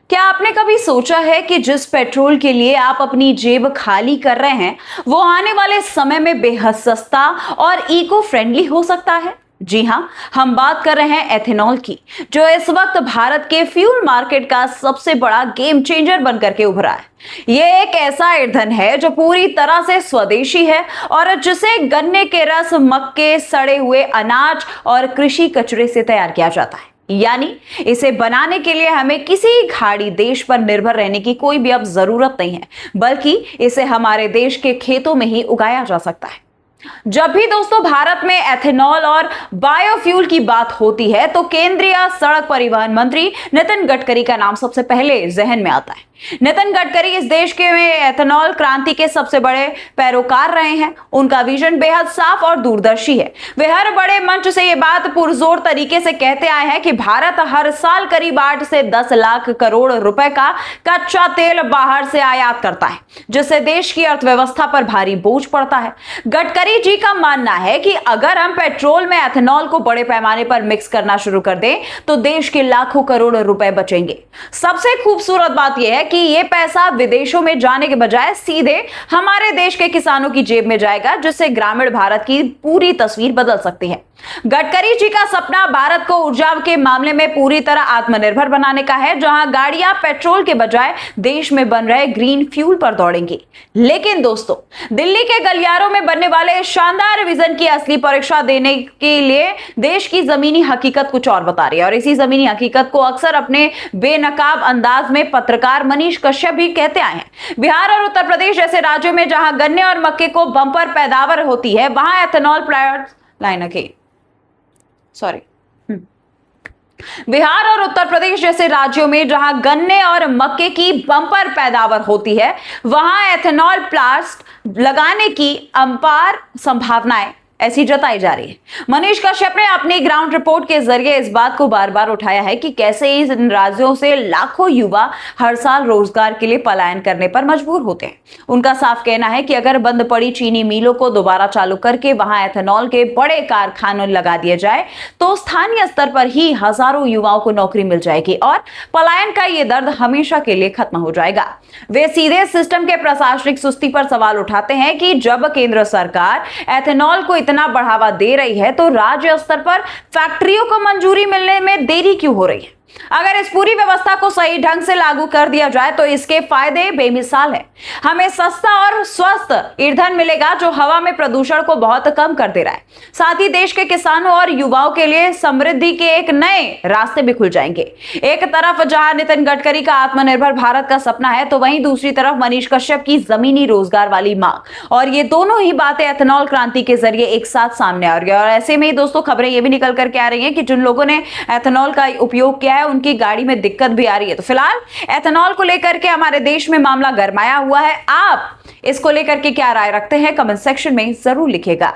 क्या आपने कभी सोचा है कि जिस पेट्रोल के लिए आप अपनी जेब खाली कर रहे हैं, वो आने वाले समय में बेहद सस्ता और इको फ्रेंडली हो सकता है? जी हां, हम बात कर रहे हैं एथेनॉल की, जो इस वक्त भारत के फ्यूल मार्केट का सबसे बड़ा गेम चेंजर बनकर के उभरा है। यह एक ऐसा ईंधन है जो पूरी तरह से स्वदेशी है और जिसे गन्ने के रस, मक्के, सड़े हुए अनाज और कृषि कचरे से तैयार किया जाता है। यानी इसे बनाने के लिए हमें किसी खाड़ी देश पर निर्भर रहने की कोई भी अब जरूरत नहीं है, बल्कि इसे हमारे देश के खेतों में ही उगाया जा सकता है। जब भी दोस्तों भारत में एथेनॉल और बायोफ्यूल की बात होती है तो केंद्रीय सड़क परिवहन मंत्री नितिन गडकरी का नाम सबसे पहले जहन में आता है। नितिन गडकरी इस देश के में एथेनॉल क्रांति के सबसे बड़े पैरोकार रहे हैं। उनका विजन बेहद साफ और दूरदर्शी है। वे हर बड़े मंच से ये बात पुरजोर तरीके से कहते आए हैं कि भारत हर साल करीब 8 से 10 लाख करोड़ रुपए का कच्चा तेल बाहर से आयात करता है, जिससे देश की अर्थव्यवस्था पर भारी बोझ पड़ता है। गडकरी जी का मानना है कि अगर हम पेट्रोल में एथेनॉल को बड़े पैमाने पर मिक्स करना शुरू कर दें तो देश के लाखों करोड़ रुपए बचेंगे। सबसे खूबसूरत बात यह है कि यह पैसा विदेशों में जाने के बजाय सीधे हमारे देश के किसानों की जेब में जाएगा, जिससे ग्रामीण भारत की पूरी तस्वीर बदल सकती है। गडकरी जी का सपना भारत को ऊर्जा के मामले में पूरी तरह आत्मनिर्भर बनाने का है, जहां गाड़ियां पेट्रोल के बजाय देश में बन रहे ग्रीन फ्यूल पर दौड़ेंगी। लेकिन दोस्तों, दिल्ली के गलियारों में बनने वाले शानदार विजन की असली परीक्षा देने के लिए देश की जमीनी हकीकत कुछ और बता रही है, और इसी जमीनी हकीकत को अक्सर अपने बेनकाब अंदाज में पत्रकार मनीष कश्यप भी कहते आए हैं। बिहार और उत्तर प्रदेश जैसे राज्यों में जहां गन्ने और मक्के को बंपर पैदावार होती है, वहां एथेनॉल प्लांट लाइन के बिहार और उत्तर प्रदेश जैसे राज्यों में जहां गन्ने और मक्के की बंपर पैदावार होती है, वहां एथेनॉल प्लांट लगाने की अपार संभावनाएं ऐसी जताई जा रही है। मनीष कश्यप ने अपनी ग्राउंड रिपोर्ट के जरिए इस बात को बार बार उठाया है कि कैसे इन राज्यों से लाखों युवा हर साल रोजगार के लिए पलायन करने पर मजबूर होते हैं। उनका साफ कहना है कि अगर बंद पड़ी चीनी मिलों को दोबारा चालू करके वहां एथेनॉल के बड़े कारखाने लगा दिए जाए तो स्थानीय स्तर पर ही हजारों युवाओं को नौकरी मिल जाएगी और पलायन का ये दर्द हमेशा के लिए खत्म हो जाएगा। वे सीधे सिस्टम के प्रशासनिक सुस्ती पर सवाल उठाते हैं कि जब केंद्र सरकार एथेनॉल को इतना बढ़ावा दे रही है तो राज्य स्तर पर फैक्ट्रियों को मंजूरी मिलने में देरी क्यों हो रही है। अगर इस पूरी व्यवस्था को सही ढंग से लागू कर दिया जाए तो इसके फायदे बेमिसाल हैं। हमें सस्ता और स्वस्थ ईंधन मिलेगा जो हवा में प्रदूषण को बहुत कम कर दे रहा है। साथ ही देश के किसानों और युवाओं के लिए समृद्धि के एक नए रास्ते भी खुल जाएंगे। एक तरफ जहां नितिन गडकरी का आत्मनिर्भर भारत का सपना है तो वहीं दूसरी तरफ मनीष कश्यप की जमीनी रोजगार वाली मांग, और ये दोनों ही बातें एथेनॉल क्रांति के जरिए एक साथ सामने आ रही है। और ऐसे में ही दोस्तों खबरें ये भी निकल करके आ रही हैं कि जिन लोगों ने एथेनॉल का उपयोग किया है उनकी गाड़ी में दिक्कत भी आ रही है। तो फिलहाल एथेनॉल को लेकर के हमारे देश में मामला गरमाया हुआ है। आप इसको लेकर के क्या राय रखते हैं, कमेंट सेक्शन में जरूर लिखिएगा।